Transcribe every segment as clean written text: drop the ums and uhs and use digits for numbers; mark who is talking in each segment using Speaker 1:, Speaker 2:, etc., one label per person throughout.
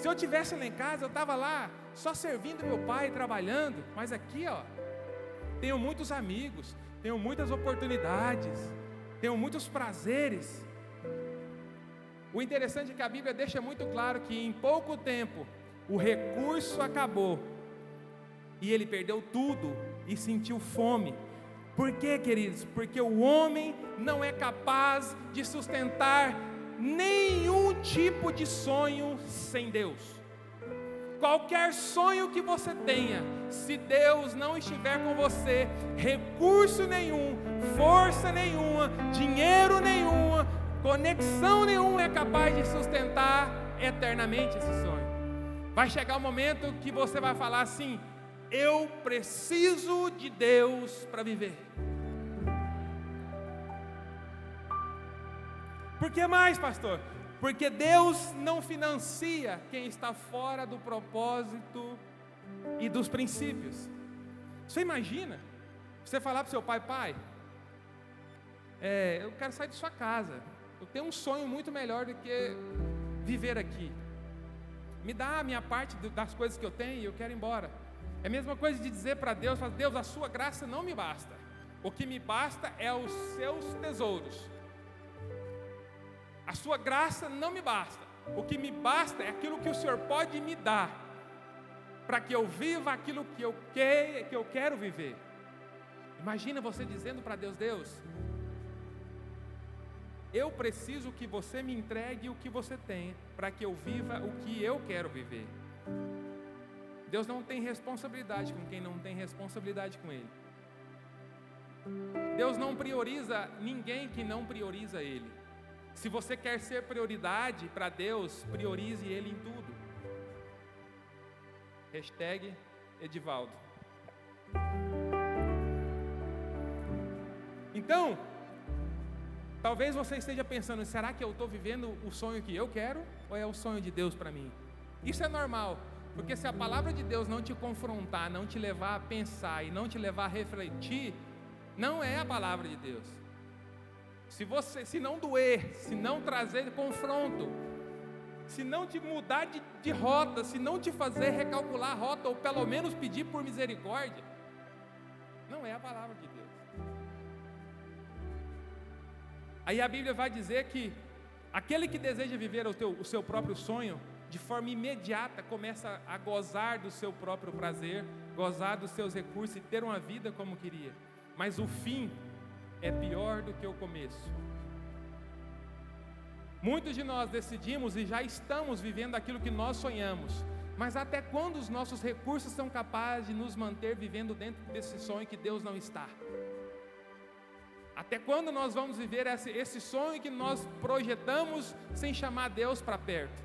Speaker 1: Se eu tivesse lá em casa, eu estava lá só servindo meu pai, trabalhando. Mas aqui, ó, tenho muitos amigos, tenho muitas oportunidades, tenho muitos prazeres. O interessante é que a Bíblia deixa muito claro que em pouco tempo o recurso acabou e ele perdeu tudo e sentiu fome. Por quê, queridos? Porque o homem não é capaz de sustentar nenhum tipo de sonho sem Deus. Qualquer sonho que você tenha, se Deus não estiver com você, recurso nenhum, força nenhuma, dinheiro nenhuma, conexão nenhuma é capaz de sustentar eternamente esse sonho. Vai chegar o momento que você vai falar assim: eu preciso de Deus para viver. Por que mais, pastor? Porque Deus não financia quem está fora do propósito e dos princípios. Você imagina você falar para o seu pai: pai, eu quero sair de sua casa, eu tenho um sonho muito melhor do que viver aqui, me dá a minha parte das coisas que eu tenho e eu quero ir embora. É a mesma coisa de dizer para Deus: Deus, a sua graça não me basta, o que me basta é os seus tesouros. A sua graça não me basta, o que me basta é aquilo que o Senhor pode me dar, para que eu viva aquilo que eu quero viver. Imagina você dizendo para Deus: Deus, eu preciso que você me entregue o que você tem, para que eu viva o que eu quero viver. Deus não tem responsabilidade com quem não tem responsabilidade com Ele. Deus não prioriza ninguém que não prioriza Ele. Se você quer ser prioridade para Deus, priorize Ele em tudo. #Edivaldo. Então, talvez você esteja pensando: será que eu estou vivendo o sonho que eu quero? Ou é o sonho de Deus para mim? Isso é normal, porque se a palavra de Deus não te confrontar, não te levar a pensar e não te levar a refletir, não é a palavra de Deus. Se não doer, se não trazer confronto, se não te mudar de rota, se não te fazer recalcular a rota, ou pelo menos pedir por misericórdia, não é a palavra de Deus. Aí a Bíblia vai dizer que aquele que deseja viver o seu próprio sonho, de forma imediata começa a gozar do seu próprio prazer, gozar dos seus recursos e ter uma vida como queria. Mas o fim é pior do que o começo. Muitos de nós decidimos e já estamos vivendo aquilo que nós sonhamos, mas até quando os nossos recursos são capazes de nos manter vivendo dentro desse sonho que Deus não está? Até quando nós vamos viver esse sonho que nós projetamos sem chamar Deus para perto?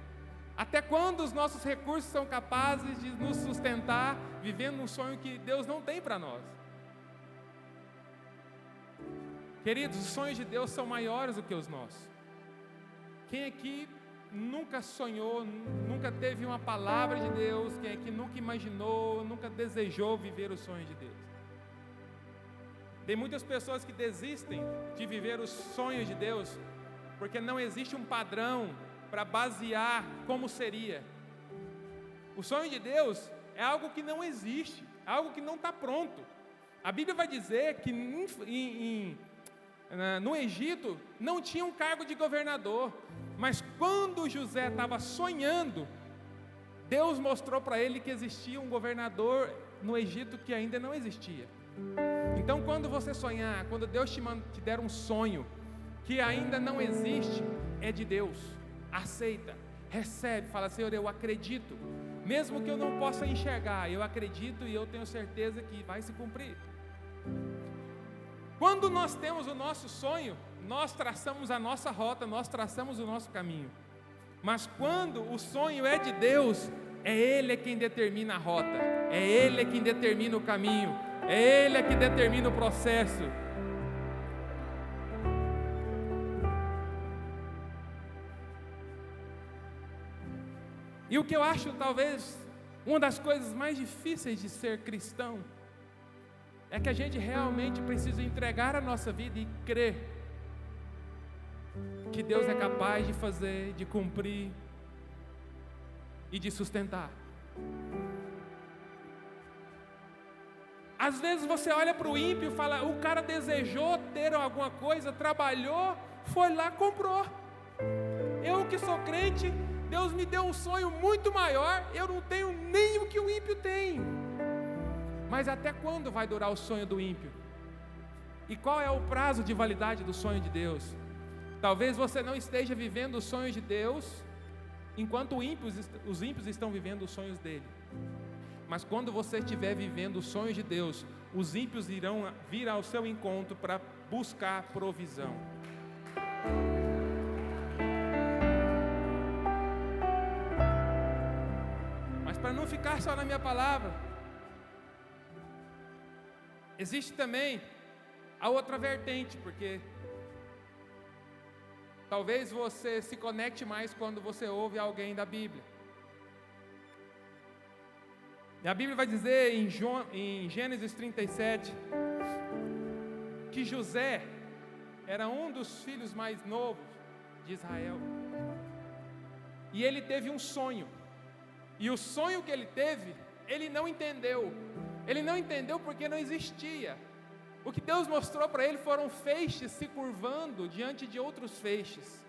Speaker 1: Até quando os nossos recursos são capazes de nos sustentar vivendo um sonho que Deus não tem para nós? Queridos, os sonhos de Deus são maiores do que os nossos. Quem aqui nunca sonhou, nunca teve uma palavra de Deus? Quem aqui nunca imaginou, nunca desejou viver os sonhos de Deus? Tem muitas pessoas que desistem de viver os sonhos de Deus porque não existe um padrão para basear como seria. O sonho de Deus é algo que não existe, é algo que não está pronto. A Bíblia vai dizer que no Egito não tinha um cargo de governador, mas quando José estava sonhando, Deus mostrou para ele que existia um governador no Egito que ainda não existia. Então, quando você sonhar, quando Deus te der um sonho que ainda não existe, é de Deus. Aceita, recebe, fala: Senhor, eu acredito, mesmo que eu não possa enxergar, eu acredito e eu tenho certeza que vai se cumprir. Quando nós temos o nosso sonho, nós traçamos a nossa rota, nós traçamos o nosso caminho. Mas quando o sonho é de Deus, é Ele quem determina a rota, é Ele quem determina o caminho, é Ele que determina o processo. E o que eu acho talvez uma das coisas mais difíceis de ser cristão é que a gente realmente precisa entregar a nossa vida e crer que Deus é capaz de fazer, de cumprir. e de sustentar. Às vezes você olha para o ímpio e fala, o cara desejou ter alguma coisa, trabalhou, foi lá, comprou. Eu que sou crente, Deus me deu um sonho muito maior, eu não tenho nem o que o ímpio tem. Mas até quando vai durar o sonho do ímpio? E qual é o prazo de validade do sonho de Deus? Talvez você não esteja vivendo os sonhos de Deus, enquanto os ímpios estão vivendo os sonhos dele. Mas quando você estiver vivendo os sonhos de Deus, os ímpios irão vir ao seu encontro para buscar provisão. Mas para não ficar só na minha palavra, existe também a outra vertente, porque talvez você se conecte mais quando você ouve alguém da Bíblia. E a Bíblia vai dizer em Gênesis 37 que José era um dos filhos mais novos de Israel. E ele teve um sonho. E o sonho que ele teve, ele não entendeu. Ele não entendeu porque não existia. O que Deus mostrou para ele foram feixes se curvando diante de outros feixes.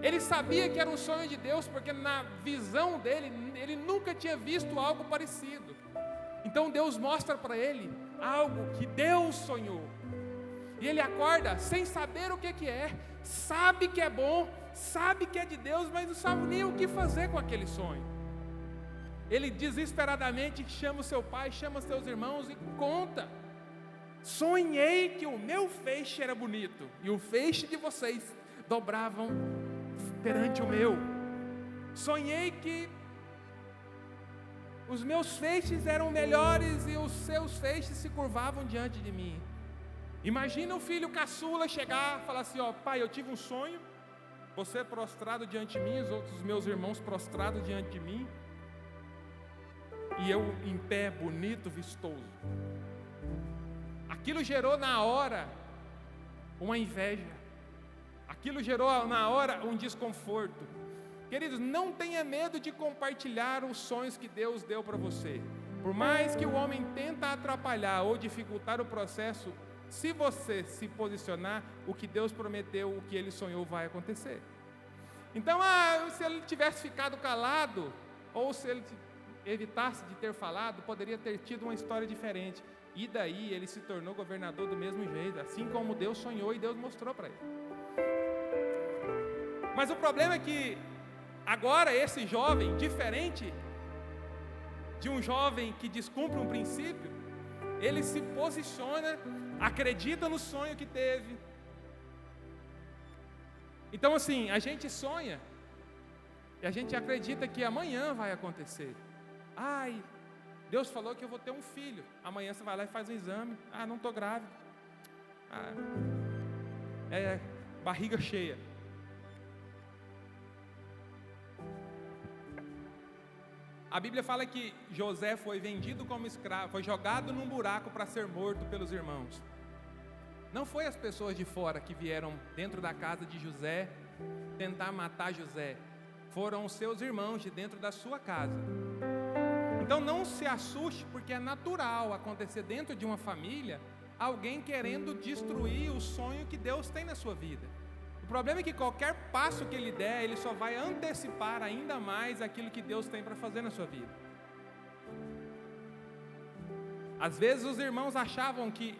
Speaker 1: Ele sabia que era um sonho de Deus, porque na visão dele, ele nunca tinha visto algo parecido. Então Deus mostra para ele algo que Deus sonhou. E ele acorda sem saber o que é, sabe que é bom, sabe que é de Deus, mas não sabe nem o que fazer com aquele sonho. Ele desesperadamente chama o seu pai, chama seus irmãos e conta. Sonhei que o meu feixe era bonito, e o feixe de vocês dobravam perante o meu. Sonhei que os meus feixes eram melhores e os seus feixes se curvavam diante de mim. Imagina o filho caçula chegar e falar assim, ó, pai, eu tive um sonho, você prostrado diante de mim, os outros meus irmãos prostrados diante de mim, e eu em pé, bonito, vistoso. Aquilo gerou na hora uma inveja. Aquilo gerou na hora um desconforto. Queridos, não tenha medo de compartilhar os sonhos que Deus deu para você. Por mais que o homem tenta atrapalhar ou dificultar o processo, se você se posicionar, o que Deus prometeu, o que Ele sonhou vai acontecer. Então, se ele tivesse ficado calado, ou se ele evitasse de ter falado, poderia ter tido uma história diferente. E daí ele se tornou governador do mesmo jeito, assim como Deus sonhou e Deus mostrou para ele. Mas o problema é que agora esse jovem, diferente de um jovem que descumpre um princípio, ele se posiciona, acredita no sonho que teve. Então assim, a gente sonha e a gente acredita que amanhã vai acontecer. Ai, Deus falou que eu vou ter um filho. Amanhã você vai lá e faz um exame. Ah, não estou grávida. Barriga cheia. A Bíblia fala que José foi vendido como escravo, foi jogado num buraco para ser morto pelos irmãos. Não foi as pessoas de fora que vieram dentro da casa de José tentar matar José. Foram os seus irmãos de dentro da sua casa. Então não se assuste, porque é natural acontecer dentro de uma família alguém querendo destruir o sonho que Deus tem na sua vida. O problema é que qualquer passo que ele der, ele só vai antecipar ainda mais aquilo que Deus tem para fazer na sua vida. Às vezes os irmãos achavam que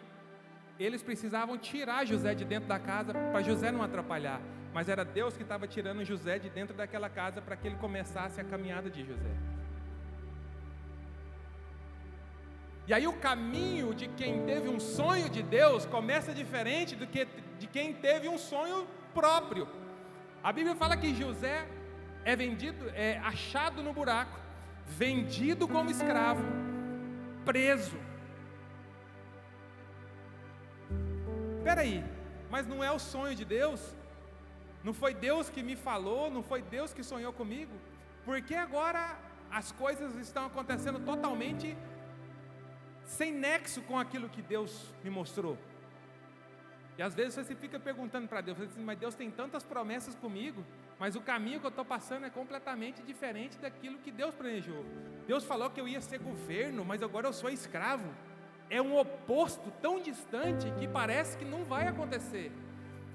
Speaker 1: eles precisavam tirar José de dentro da casa para José não atrapalhar, mas era Deus que estava tirando José de dentro daquela casa para que ele começasse a caminhada de José. E aí o caminho de quem teve um sonho de Deus começa diferente do que de quem teve um sonho próprio. A Bíblia fala que José é achado no buraco, vendido como escravo, preso. Espera aí, mas não é o sonho de Deus? Não foi Deus que me falou? Não foi Deus que sonhou comigo? Por que agora as coisas estão acontecendo totalmente sem nexo com aquilo que Deus me mostrou? E às vezes você fica perguntando para Deus, mas Deus tem tantas promessas comigo, mas o caminho que eu estou passando é completamente diferente daquilo que Deus planejou. Deus falou que eu ia ser governo, mas agora eu sou escravo. É um oposto tão distante que parece que não vai acontecer.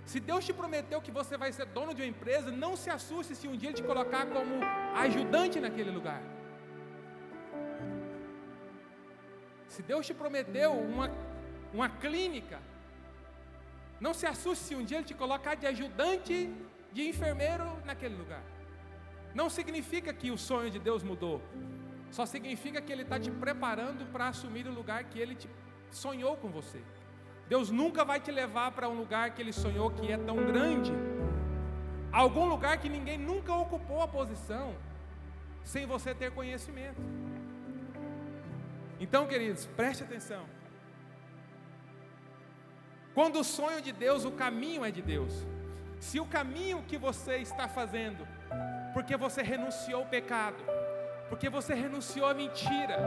Speaker 1: Se Deus te prometeu que você vai ser dono de uma empresa, não se assuste se um dia Ele te colocar como ajudante naquele lugar. Se Deus te prometeu uma clínica, não se assuste se um dia Ele te colocar de ajudante de enfermeiro naquele lugar. Não significa que o sonho de Deus mudou. Só significa que Ele está te preparando para assumir o lugar que Ele te sonhou com você. Deus nunca vai te levar para um lugar que Ele sonhou que é tão grande, algum lugar que ninguém nunca ocupou a posição, sem você ter conhecimento. Então, queridos, preste atenção. Quando o sonho de Deus, o caminho é de Deus. Se o caminho que você está fazendo, porque você renunciou ao pecado, porque você renunciou à mentira,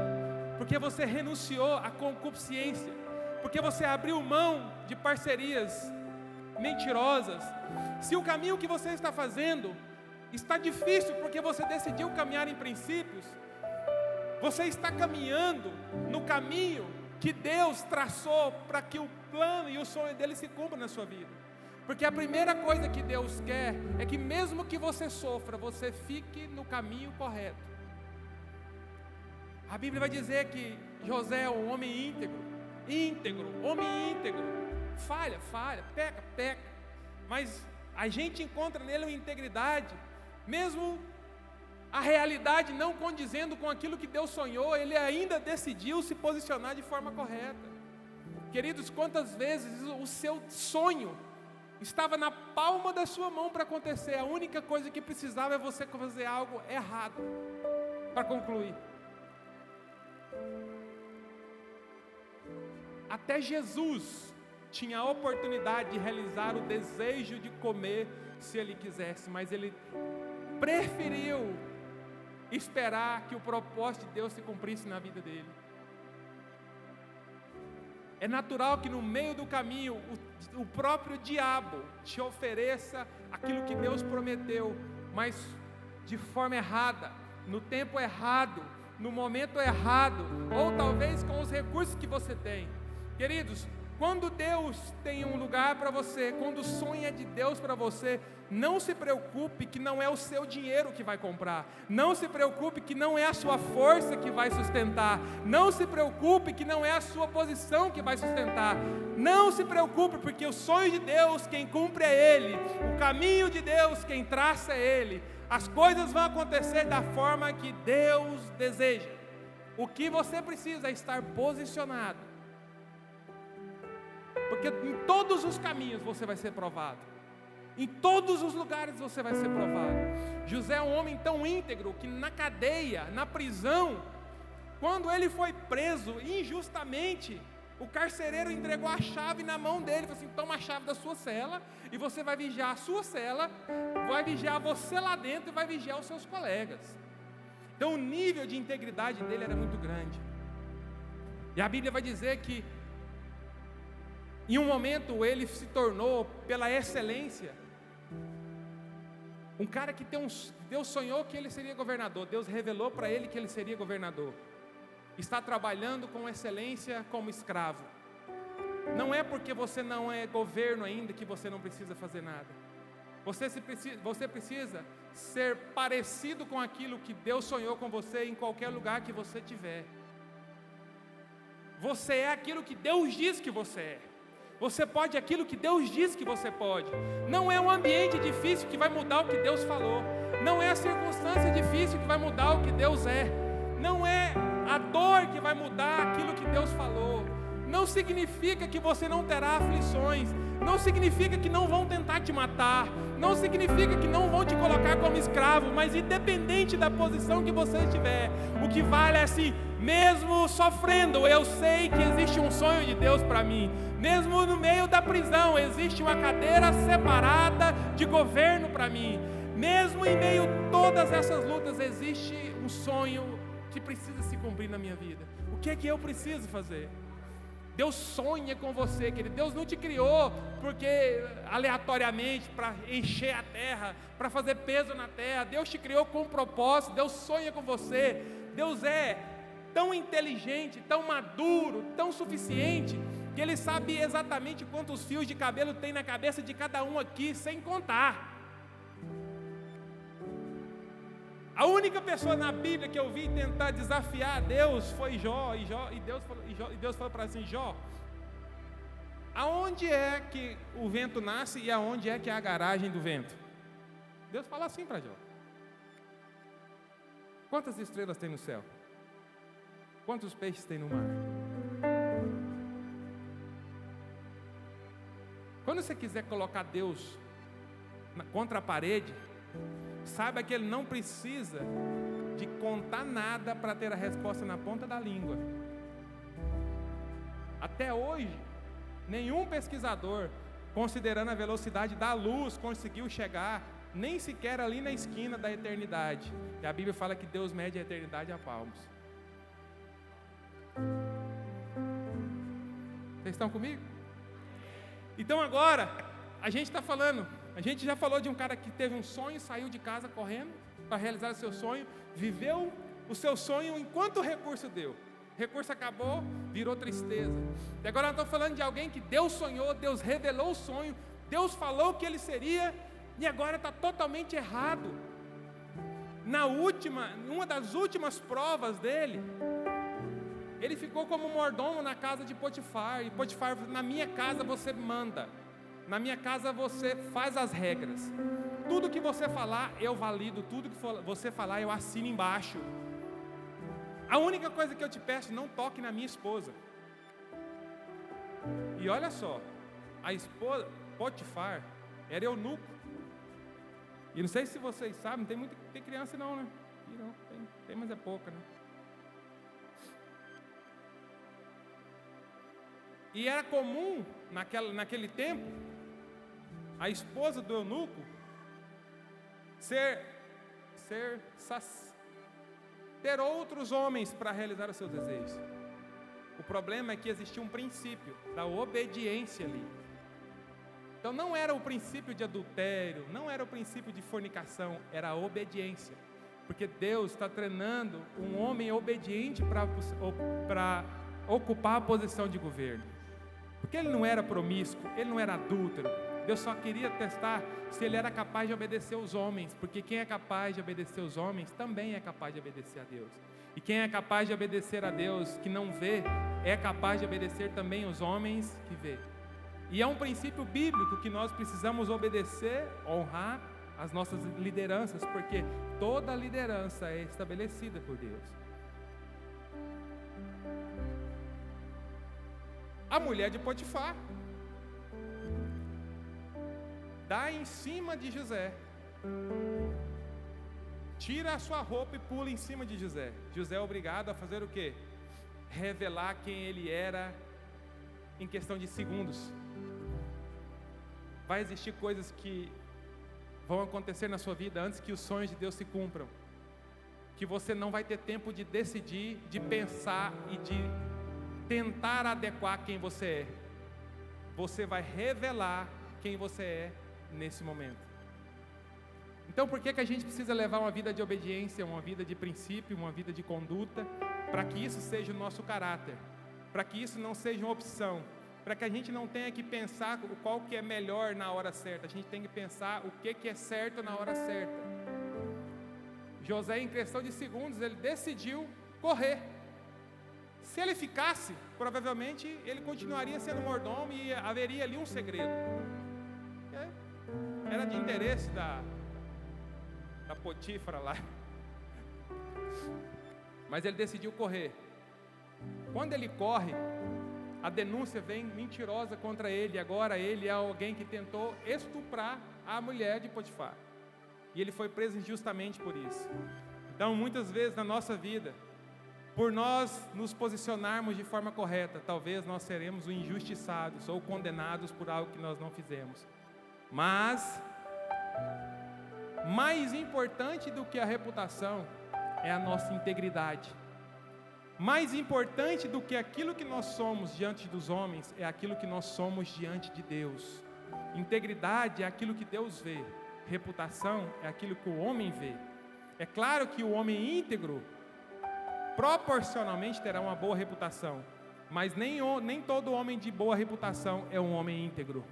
Speaker 1: porque você renunciou à concupiscência, porque você abriu mão de parcerias mentirosas, se o caminho que você está fazendo está difícil porque você decidiu caminhar em princípios, você está caminhando no caminho que Deus traçou para que o plano e o sonho dele se cumpram na sua vida. Porque a primeira coisa que Deus quer é que mesmo que você sofra, você fique no caminho correto. A Bíblia vai dizer que José é um homem homem íntegro, falha, peca, mas a gente encontra nele uma integridade, mesmo a realidade não condizendo com aquilo que Deus sonhou, ele ainda decidiu se posicionar de forma correta. Queridos, quantas vezes o seu sonho estava na palma da sua mão para acontecer, a única coisa que precisava é você fazer algo errado para concluir. Até Jesus tinha a oportunidade de realizar o desejo de comer se ele quisesse, mas ele preferiu esperar que o propósito de Deus se cumprisse na vida dele. É natural que no meio do caminho o próprio diabo te ofereça aquilo que Deus prometeu, mas de forma errada, no tempo errado, no momento errado, ou talvez com os recursos que você tem. Queridos, quando Deus tem um lugar para você, quando o sonho é de Deus para você, não se preocupe que não é o seu dinheiro que vai comprar, não se preocupe que não é a sua força que vai sustentar, não se preocupe que não é a sua posição que vai sustentar, não se preocupe porque o sonho de Deus quem cumpre é Ele, o caminho de Deus quem traça é Ele, as coisas vão acontecer da forma que Deus deseja. O que você precisa é estar posicionado, porque em todos os caminhos você vai ser provado, em todos os lugares você vai ser provado. José é um homem tão íntegro que na cadeia, na prisão, quando ele foi preso injustamente, o carcereiro entregou a chave na mão dele, falou assim: toma a chave da sua cela e você vai vigiar a sua cela, vai vigiar você lá dentro e vai vigiar os seus colegas. Então o nível de integridade dele era muito grande. E a Bíblia vai dizer que em um momento ele se tornou, pela excelência, um cara que Deus sonhou que ele seria governador, Deus revelou para ele que ele seria governador. Está trabalhando com excelência como escravo. Não é porque você não é governo ainda que você não precisa fazer nada. Você precisa ser parecido com aquilo que Deus sonhou com você em qualquer lugar que você estiver. Você é aquilo que Deus diz que você é. Você pode aquilo que Deus diz que você pode. Não é um ambiente difícil que vai mudar o que Deus falou. Não é a circunstância difícil que vai mudar o que Deus é. Não é a dor que vai mudar aquilo que Deus falou. Não significa que você não terá aflições. Não significa que não vão tentar te matar. Não significa que não vão te colocar como escravo. Mas independente da posição que você estiver, o que vale é assim: mesmo sofrendo, eu sei que existe um sonho de Deus para mim. Mesmo no meio da prisão, existe uma cadeira separada de governo para mim. Mesmo em meio a todas essas lutas, existe um sonho que precisa se cumprir na minha vida. O que é que eu preciso fazer? Deus sonha com você, querido. Deus não te criou porque aleatoriamente para encher a terra, para fazer peso na terra. Deus te criou com um propósito. Deus sonha com você. Deus é tão inteligente, tão maduro, tão suficiente, que Ele sabe exatamente quantos fios de cabelo tem na cabeça de cada um aqui, sem contar. A única pessoa na Bíblia que eu vi tentar desafiar a Deus foi Jó, e Deus falou para assim: Jó, aonde é que o vento nasce e aonde é que é a garagem do vento? Deus fala assim para Jó: quantas estrelas tem no céu? Quantos peixes tem no mar? Quando você quiser colocar Deus contra a parede, saiba que Ele não precisa de contar nada para ter a resposta na ponta da língua. Até hoje, nenhum pesquisador, considerando a velocidade da luz, conseguiu chegar nem sequer ali na esquina da eternidade. E a Bíblia fala que Deus mede a eternidade a palmos. Vocês estão comigo? Então agora, a gente está falando, a gente já falou de um cara que teve um sonho, saiu de casa correndo para realizar o seu sonho, viveu o seu sonho enquanto o recurso deu. O recurso acabou, virou tristeza. E agora nós estamos falando de alguém que Deus sonhou, Deus revelou o sonho, Deus falou que ele seria, e agora está totalmente errado. Uma das últimas provas dele, ele ficou como mordomo na casa de Potifar, e Potifar: na minha casa você manda, na minha casa você faz as regras, tudo que você falar eu valido, tudo que você falar eu assino embaixo. A única coisa que eu te peço, não toque na minha esposa. E olha só, a esposa, Potifar, era eunuco. E não sei se vocês sabem, tem criança não, né? Não, tem, mas é pouca, né? E era comum, naquele tempo, a esposa do eunuco ter outros homens para realizar os seus desejos. O problema é que existia um princípio da obediência ali. Então não era o princípio de adultério, não era o princípio de fornicação, era a obediência. Porque Deus está treinando um homem obediente para ocupar a posição de governo. Porque ele não era promíscuo, ele não era adúltero. Deus só queria testar se ele era capaz de obedecer os homens, porque quem é capaz de obedecer os homens também é capaz de obedecer a Deus. E quem é capaz de obedecer a Deus que não vê, é capaz de obedecer também os homens que vê. E é um princípio bíblico que nós precisamos obedecer, honrar as nossas lideranças, porque toda liderança é estabelecida por Deus. A mulher de Potifar dá em cima de José, tira a sua roupa e pula em cima de José. José é obrigado a fazer o quê? Revelar quem ele era em questão de segundos. Vai existir coisas que vão acontecer na sua vida antes que os sonhos de Deus se cumpram, que você não vai ter tempo de decidir, de pensar e de tentar adequar quem você é. Você vai revelar quem você é nesse momento. Então por que a gente precisa levar uma vida de obediência, uma vida de princípio, uma vida de conduta? Para que isso seja o nosso caráter, para que isso não seja uma opção, para que a gente não tenha que pensar qual que é melhor na hora certa, a gente tem que pensar o que é certo na hora certa. José, em questão de segundos, ele decidiu correr. Se ele ficasse, provavelmente ele continuaria sendo mordomo e haveria ali um segredo. Era de interesse da Potífara lá. Mas ele decidiu correr. Quando ele corre, a denúncia vem mentirosa contra ele. Agora ele é alguém que tentou estuprar a mulher de Potifar. E ele foi preso injustamente por isso. Então, muitas vezes na nossa vida, por nós nos posicionarmos de forma correta, talvez nós seremos injustiçados ou condenados por algo que nós não fizemos. Mas, mais importante do que a reputação é a nossa integridade. Mais importante do que aquilo que nós somos diante dos homens é aquilo que nós somos diante de Deus. Integridade é aquilo que Deus vê. Reputação é aquilo que o homem vê. É claro que o homem íntegro proporcionalmente terá uma boa reputação, mas nem todo homem de boa reputação é um homem íntegro.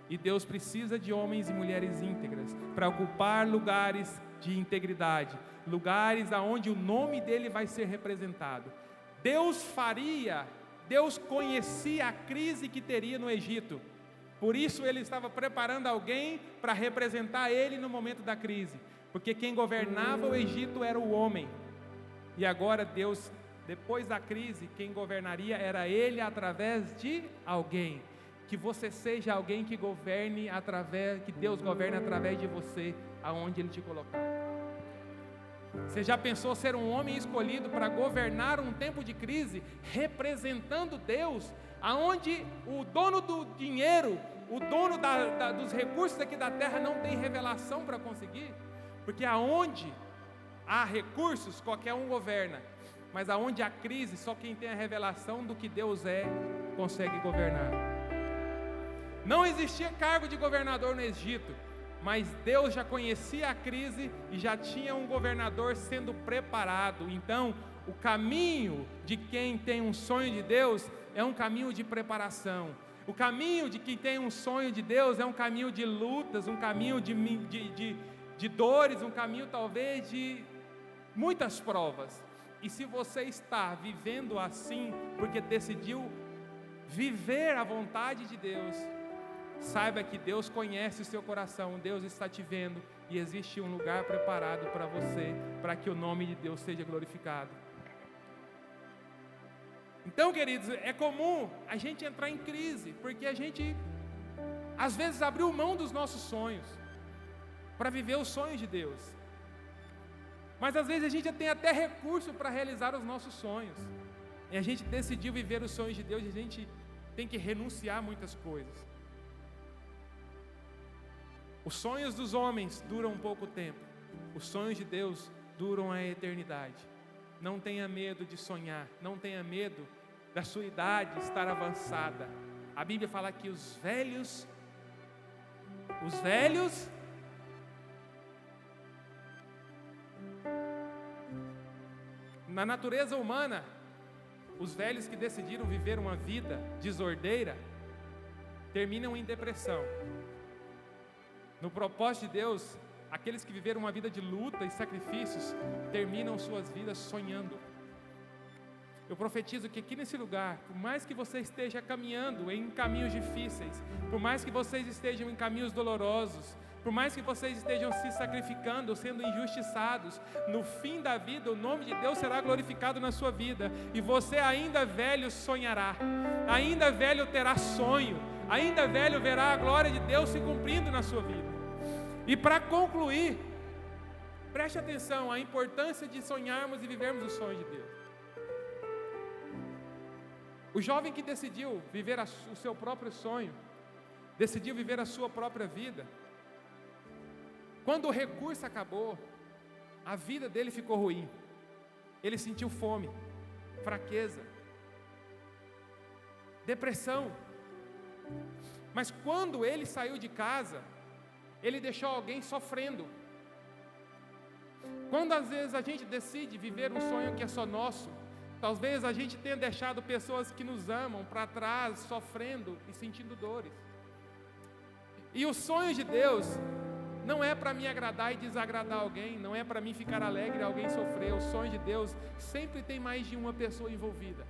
Speaker 1: E Deus precisa de homens e mulheres íntegras para ocupar lugares de integridade, lugares aonde o nome dele vai ser representado. Deus conhecia a crise que teria no Egito. Por isso ele estava preparando alguém para representar ele no momento da crise. Porque quem governava o Egito era o homem. E agora Deus, depois da crise, quem governaria era ele através de alguém. Que você seja alguém que governe que Deus governe através de você, aonde ele te colocar. Você já pensou ser um homem escolhido para governar um tempo de crise, representando Deus, aonde o dono do dinheiro, o dono dos recursos aqui da terra não tem revelação para conseguir? Porque aonde há recursos, qualquer um governa, mas aonde há crise, só quem tem a revelação do que Deus é, consegue governar. Não existia cargo de governador no Egito, mas Deus já conhecia a crise e já tinha um governador sendo preparado. Então, o caminho de quem tem um sonho de Deus é um caminho de preparação. O caminho de quem tem um sonho de Deus é um caminho de lutas, um caminho de dores, um caminho talvez de muitas provas. E se você está vivendo assim, porque decidiu viver a vontade de Deus, saiba que Deus conhece o seu coração, Deus está te vendo e existe um lugar preparado para você, para que o nome de Deus seja glorificado. Então, queridos, é comum a gente entrar em crise, porque a gente, às vezes, abriu mão dos nossos sonhos, para viver os sonhos de Deus. Mas, às vezes, a gente tem até recurso para realizar os nossos sonhos, e a gente decidiu viver os sonhos de Deus, e a gente tem que renunciar a muitas coisas. Os sonhos dos homens duram pouco tempo, os sonhos de Deus duram a eternidade. Não tenha medo de sonhar, não tenha medo da sua idade estar avançada. A Bíblia fala que os velhos, na natureza humana, os velhos que decidiram viver uma vida desordeira, terminam em depressão. No propósito de Deus, aqueles que viveram uma vida de luta e sacrifícios, terminam suas vidas sonhando. Eu profetizo que aqui nesse lugar, por mais que você esteja caminhando em caminhos difíceis, por mais que vocês estejam em caminhos dolorosos, por mais que vocês estejam se sacrificando, sendo injustiçados, no fim da vida o nome de Deus será glorificado na sua vida, e você ainda velho sonhará, ainda velho terá sonho, ainda velho verá a glória de Deus se cumprindo na sua vida. E para concluir, preste atenção à importância de sonharmos e vivermos os sonhos de Deus. O jovem que decidiu viver o seu próprio sonho, decidiu viver a sua própria vida, quando o recurso acabou, a vida dele ficou ruim. Ele sentiu fome, fraqueza, depressão. Mas quando ele saiu de casa, ele deixou alguém sofrendo. Quando às vezes a gente decide viver um sonho que é só nosso, talvez a gente tenha deixado pessoas que nos amam para trás, sofrendo e sentindo dores. E o sonho de Deus não é para me agradar e desagradar alguém, não é para mim ficar alegre e alguém sofrer. O sonho de Deus sempre tem mais de uma pessoa envolvida.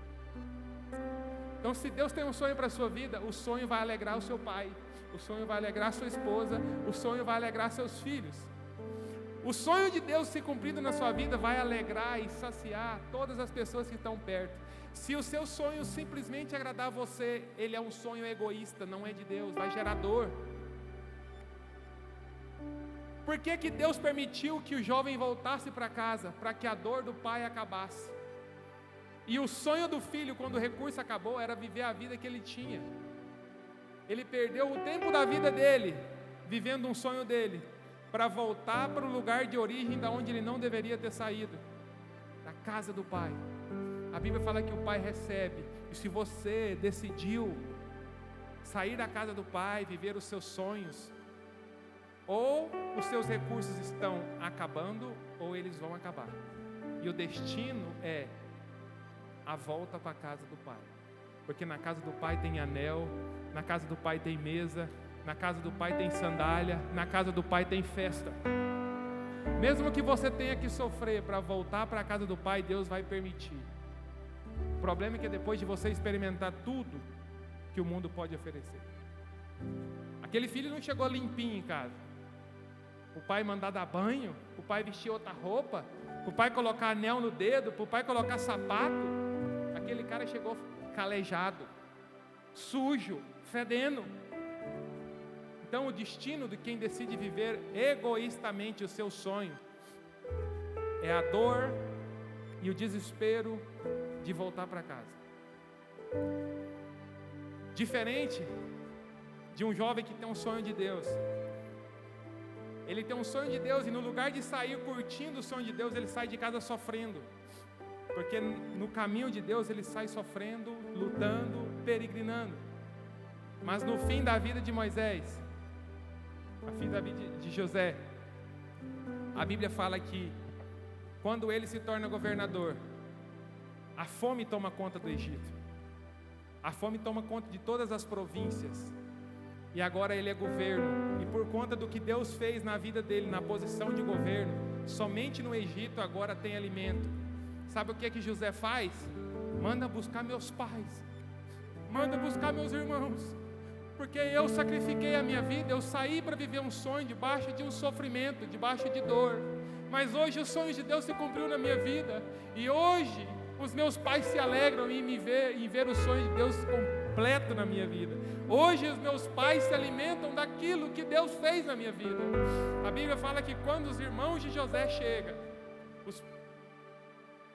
Speaker 1: Então, se Deus tem um sonho para a sua vida, o sonho vai alegrar o seu pai, o sonho vai alegrar a sua esposa, o sonho vai alegrar seus filhos. O sonho de Deus se cumprido na sua vida vai alegrar e saciar todas as pessoas que estão perto. Se o seu sonho simplesmente agradar você, ele é um sonho egoísta, não é de Deus, vai gerar dor. Por que que Deus permitiu que o jovem voltasse para casa? Para que a dor do pai acabasse. E o sonho do filho, quando o recurso acabou, era viver a vida que ele tinha. Ele perdeu o tempo da vida dele, vivendo um sonho dele, para voltar para o lugar de origem da onde ele não deveria ter saído, da casa do pai. A Bíblia fala que o Pai recebe. E se você decidiu sair da casa do Pai, viver os seus sonhos, ou os seus recursos estão acabando, ou eles vão acabar. E o destino é a volta para a casa do Pai. Porque na casa do Pai tem anel, na casa do Pai tem mesa, na casa do Pai tem sandália, na casa do Pai tem festa. Mesmo que você tenha que sofrer para voltar para a casa do Pai, Deus vai permitir. O problema é que depois de você experimentar tudo que o mundo pode oferecer, aquele filho não chegou limpinho em casa. O pai mandar dar banho, o pai vestir outra roupa, o pai colocar anel no dedo, o pai colocar sapato. Aquele cara chegou calejado, sujo, fedendo. Então o destino de quem decide viver egoístamente o seu sonho é a dor e o desespero de voltar para casa. Diferente de um jovem que tem um sonho de Deus. Ele tem um sonho de Deus e no lugar de sair curtindo o sonho de Deus, ele sai de casa sofrendo. Porque no caminho de Deus ele sai sofrendo, lutando, peregrinando. Mas no fim da vida de Moisés, no fim da vida de José, a Bíblia fala que quando ele se torna governador, a fome toma conta do Egito. A fome toma conta de todas as províncias. E agora ele é governo. E por conta do que Deus fez na vida dele, na posição de governo, somente no Egito agora tem alimento. Sabe o que é que José faz? Manda buscar meus pais. Manda buscar meus irmãos. Porque eu sacrifiquei a minha vida, eu saí para viver um sonho debaixo de um sofrimento, debaixo de dor. Mas hoje o sonho de Deus se cumpriu na minha vida. E hoje os meus pais se alegram em ver o sonho de Deus completo na minha vida. Hoje os meus pais se alimentam daquilo que Deus fez na minha vida. A Bíblia fala que quando os irmãos de José chegam,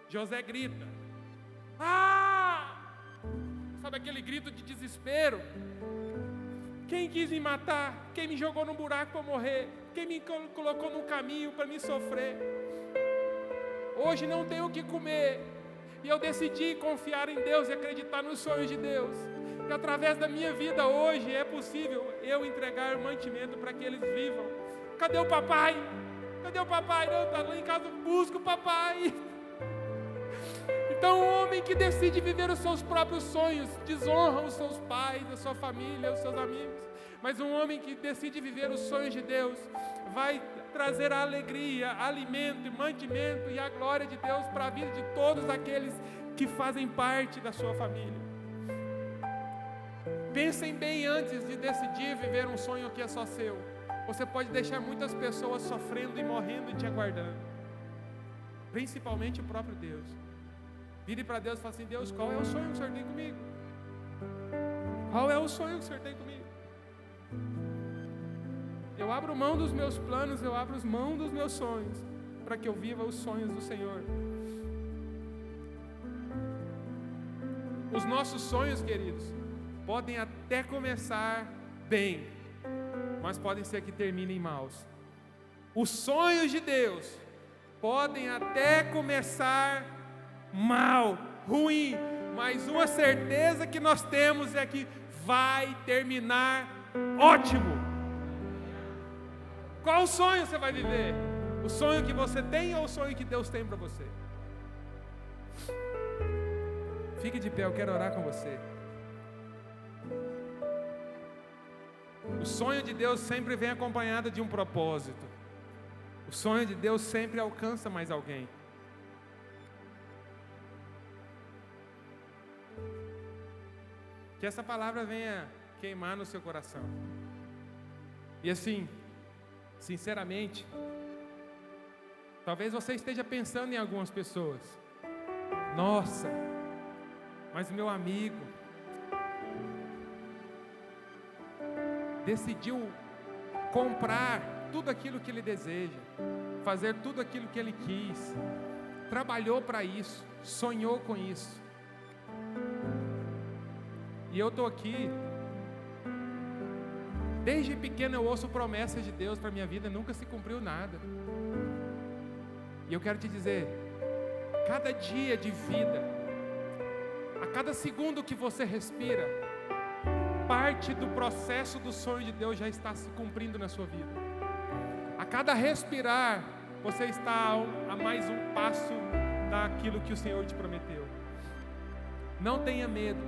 Speaker 1: José grita: ah! Sabe aquele grito de desespero? Quem quis me matar? Quem me jogou num buraco para morrer? Quem me colocou num caminho para me sofrer? Hoje não tenho o que comer. E eu decidi confiar em Deus e acreditar nos sonhos de Deus. E através da minha vida hoje é possível eu entregar mantimento para que eles vivam. Cadê o papai? Cadê o papai? Não, está lá em casa, busca o papai. Então um homem que decide viver os seus próprios sonhos desonra os seus pais, a sua família, os seus amigos. Mas um homem que decide viver os sonhos de Deus vai trazer a alegria, alimento e mantimento e a glória de Deus para a vida de todos aqueles que fazem parte da sua família. Pensem bem antes de decidir viver um sonho que é só seu. Você pode deixar muitas pessoas sofrendo e morrendo e te aguardando. Principalmente o próprio Deus. Vire para Deus e fale assim: Deus, qual é o sonho que o Senhor tem comigo? Qual é o sonho que o Senhor tem comigo? Eu abro mão dos meus planos, eu abro mão dos meus sonhos, para que eu viva os sonhos do Senhor. Os nossos sonhos, queridos, podem até começar bem, mas podem ser que terminem maus. Os sonhos de Deus podem até começar mal, ruim, mas uma certeza que nós temos é que vai terminar ótimo. Qual sonho você vai viver? O sonho que você tem ou o sonho que Deus tem para você? Fique de pé, eu quero orar com você. O sonho de Deus sempre vem acompanhado de um propósito. O sonho de Deus sempre alcança mais alguém. Que essa palavra venha queimar no seu coração. E assim, sinceramente, talvez você esteja pensando em algumas pessoas. Nossa, mas meu amigo decidiu comprar tudo aquilo que ele deseja, fazer tudo aquilo que ele quis, trabalhou para isso, sonhou com isso. E eu estou aqui, desde pequeno eu ouço promessas de Deus para a minha vida, nunca se cumpriu nada. E eu quero te dizer, cada dia de vida cada segundo que você respira, parte do processo do sonho de Deus já está se cumprindo na sua vida. A cada respirar, você está a mais um passo daquilo que o Senhor te prometeu. Não tenha medo,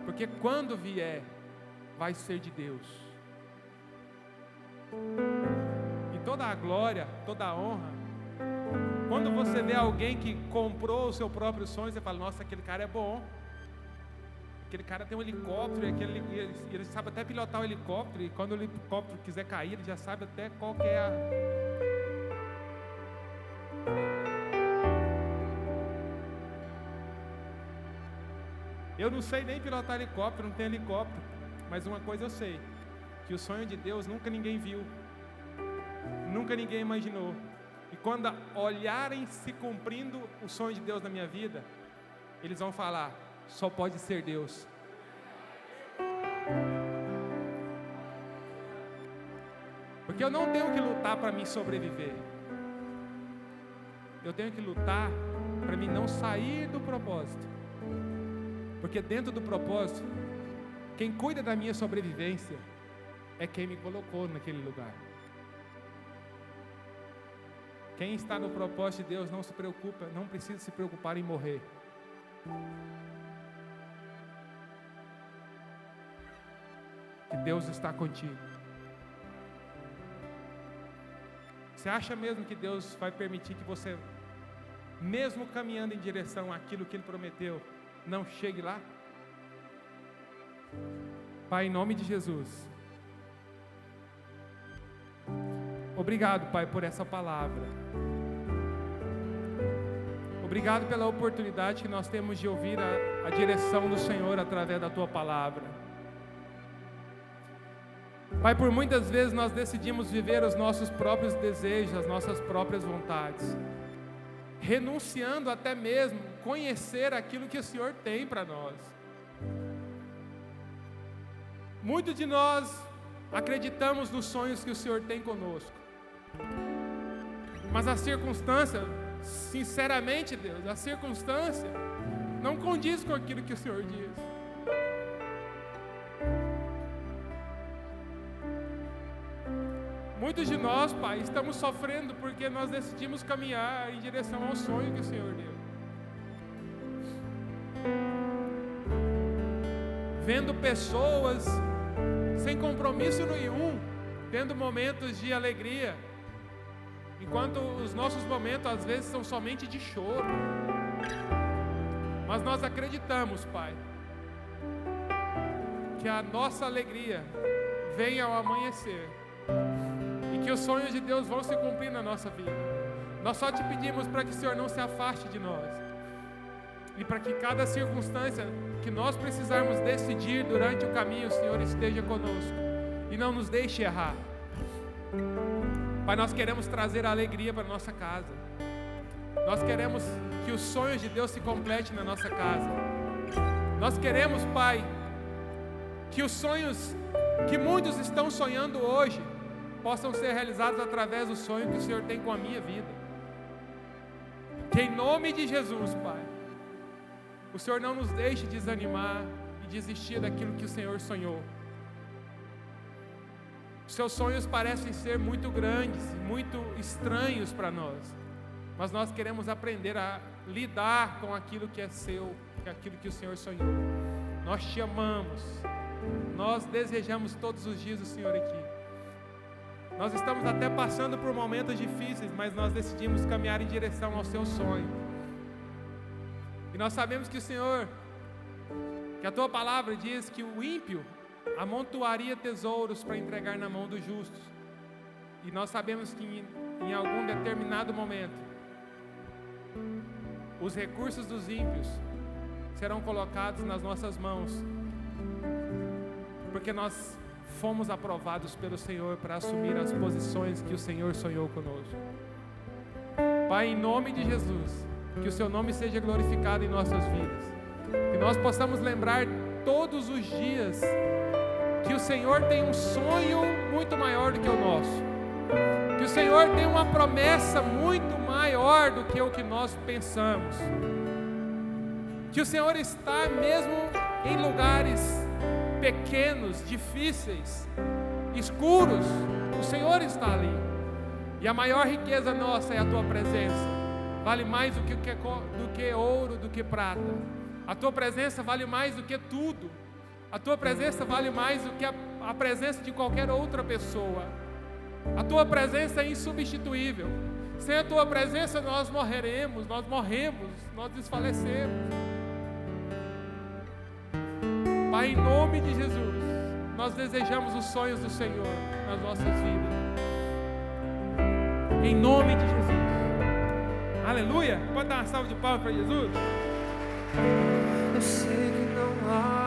Speaker 1: porque quando vier, vai ser de Deus. E toda a glória, toda a honra, quando você vê alguém que comprou o seu próprio sonho, você fala: nossa, aquele cara é bom. Aquele cara tem um helicóptero, ele sabe até pilotar o helicóptero, e quando o helicóptero quiser cair, ele já sabe até qual que é a... Eu não sei nem pilotar helicóptero, não tenho helicóptero, mas uma coisa eu sei, que o sonho de Deus nunca ninguém viu, nunca ninguém imaginou. E quando olharem se cumprindo o sonho de Deus na minha vida, eles vão falar: só pode ser Deus. Porque eu não tenho que lutar para me sobreviver. Eu tenho que lutar para mim não sair do propósito. Porque dentro do propósito, quem cuida da minha sobrevivência é quem me colocou naquele lugar. Quem está no propósito de Deus não se preocupa, não precisa se preocupar em morrer. Que Deus está contigo. Você acha mesmo que Deus vai permitir que você, mesmo caminhando em direção àquilo que Ele prometeu, não chegue lá? Pai, em nome de Jesus, obrigado, Pai, por essa palavra. Obrigado pela oportunidade que nós temos de ouvir a direção do Senhor através da Tua palavra. Pai, por muitas vezes nós decidimos viver os nossos próprios desejos, as nossas próprias vontades, renunciando até mesmo conhecer aquilo que o Senhor tem para nós. Muitos de nós acreditamos nos sonhos que o Senhor tem conosco, mas a circunstância, sinceramente, Deus, a circunstância não condiz com aquilo que o Senhor diz. Muitos de nós, Pai, estamos sofrendo porque nós decidimos caminhar em direção ao sonho que o Senhor deu. Vendo pessoas sem compromisso nenhum, tendo momentos de alegria, enquanto os nossos momentos às vezes são somente de choro. Mas nós acreditamos, Pai, que a nossa alegria vem ao amanhecer e que os sonhos de Deus vão se cumprir na nossa vida. Nós só te pedimos para que o Senhor não se afaste de nós, e para que cada circunstância que nós precisarmos decidir durante o caminho, o Senhor esteja conosco e não nos deixe errar. Pai, nós queremos trazer a alegria para a nossa casa. Nós queremos que os sonhos de Deus se completem na nossa casa. Nós queremos, Pai, que os sonhos que muitos estão sonhando hoje possam ser realizados através do sonho que o Senhor tem com a minha vida. Que em nome de Jesus, Pai, o Senhor não nos deixe desanimar e desistir daquilo que o Senhor sonhou. Os seus sonhos parecem ser muito grandes, muito estranhos para nós, mas nós queremos aprender a lidar com aquilo que é seu, com aquilo que o Senhor sonhou. Nós te amamos, nós desejamos todos os dias o Senhor aqui. Nós estamos até passando por momentos difíceis, mas nós decidimos caminhar em direção ao seu sonho. E nós sabemos que o Senhor, que a tua palavra diz que o ímpio amontoaria tesouros para entregar na mão dos justos. E nós sabemos que em algum determinado momento, os recursos dos ímpios serão colocados nas nossas mãos, porque nós fomos aprovados pelo Senhor para assumir as posições que o Senhor sonhou conosco. Pai, em nome de Jesus, que o seu nome seja glorificado em nossas vidas, que nós possamos lembrar todos os dias que o Senhor tem um sonho muito maior do que o nosso, que o Senhor tem uma promessa muito maior do que o que nós pensamos. que o Senhor está mesmo em lugares pequenos, difíceis, escuros, o Senhor está ali. E a maior riqueza nossa é a Tua presença. Vale mais do que ouro, do que prata. A Tua presença vale mais do que tudo. A Tua presença vale mais do que a presença de qualquer outra pessoa. A Tua presença é insubstituível. Sem a Tua presença nós morreremos, nós morremos, nós desfalecemos. Pai, em nome de Jesus, nós desejamos os sonhos do Senhor nas nossas vidas. Em nome de Jesus. Aleluia. Pode dar uma salva de palmas para Jesus?
Speaker 2: Eu sei que não há